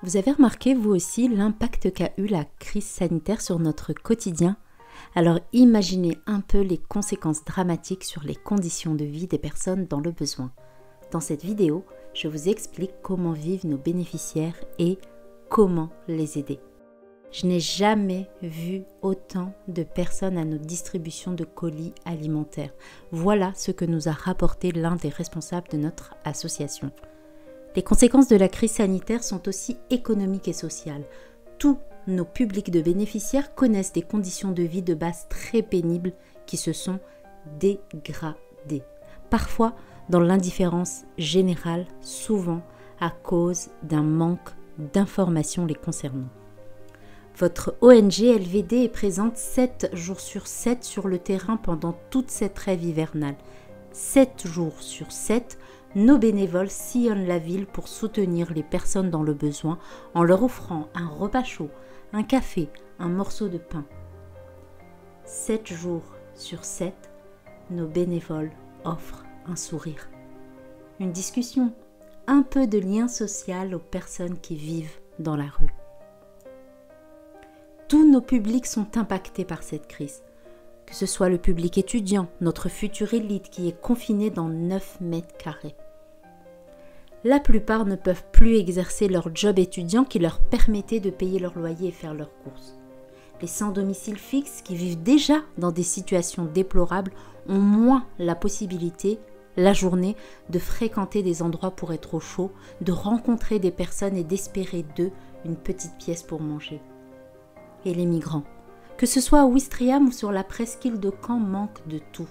Vous avez remarqué, vous aussi, l'impact qu'a eu la crise sanitaire sur notre quotidien? Alors imaginez un peu les conséquences dramatiques sur les conditions de vie des personnes dans le besoin. Dans cette vidéo, je vous explique comment vivent nos bénéficiaires et comment les aider. Je n'ai jamais vu autant de personnes à nos distributions de colis alimentaires. Voilà ce que nous a rapporté l'un des responsables de notre association. Les conséquences de la crise sanitaire sont aussi économiques et sociales. Tous nos publics de bénéficiaires connaissent des conditions de vie de base très pénibles qui se sont dégradées. Parfois dans l'indifférence générale, souvent à cause d'un manque d'informations les concernant. Votre ONG LVD est présente 7 jours sur 7 sur le terrain pendant toute cette trêve hivernale. 7 jours sur 7, nos bénévoles sillonnent la ville pour soutenir les personnes dans le besoin en leur offrant un repas chaud, un café, un morceau de pain. 7 jours sur 7, nos bénévoles offrent un sourire, une discussion, un peu de lien social aux personnes qui vivent dans la rue. Tous nos publics sont impactés par cette crise, que ce soit le public étudiant, notre future élite qui est confinée dans 9 mètres carrés. La plupart ne peuvent plus exercer leur job étudiant qui leur permettait de payer leur loyer et faire leurs courses. Les sans domicile fixe qui vivent déjà dans des situations déplorables ont moins la possibilité, la journée, de fréquenter des endroits pour être au chaud, de rencontrer des personnes et d'espérer d'eux une petite pièce pour manger. Et les migrants, que ce soit à Ouistreham ou sur la presqu'île de Caen, manquent de tout.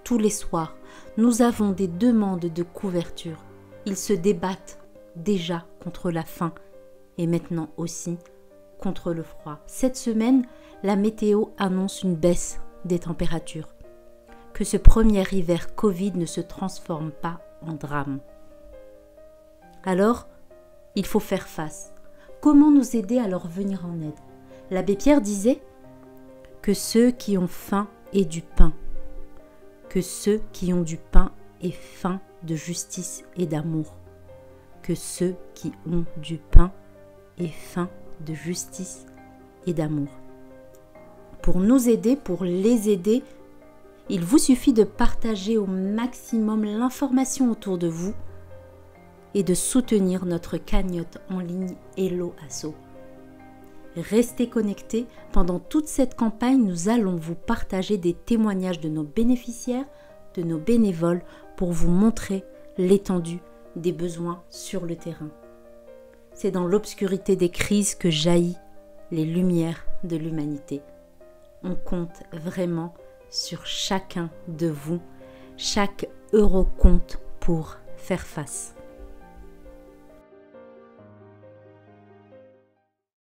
Tous les soirs, nous avons des demandes de couverture. Ils se débattent déjà contre la faim et maintenant aussi contre le froid. Cette semaine, la météo annonce une baisse des températures. Que ce premier hiver Covid ne se transforme pas en drame. Alors, il faut faire face. Comment nous aider à leur venir en aide? L'abbé Pierre disait que ceux qui ont faim aient du pain, que ceux qui ont du pain aient faim de justice et d'amour, que ceux qui ont du pain aient faim de justice et d'amour. Pour nous aider, pour les aider, il vous suffit de partager au maximum l'information autour de vous et de soutenir notre cagnotte en ligne Hello Asso. Restez connectés, pendant toute cette campagne, nous allons vous partager des témoignages de nos bénéficiaires, de nos bénévoles, pour vous montrer l'étendue des besoins sur le terrain. C'est dans l'obscurité des crises que jaillit les lumières de l'humanité. On compte vraiment sur chacun de vous. Chaque euro compte pour faire face.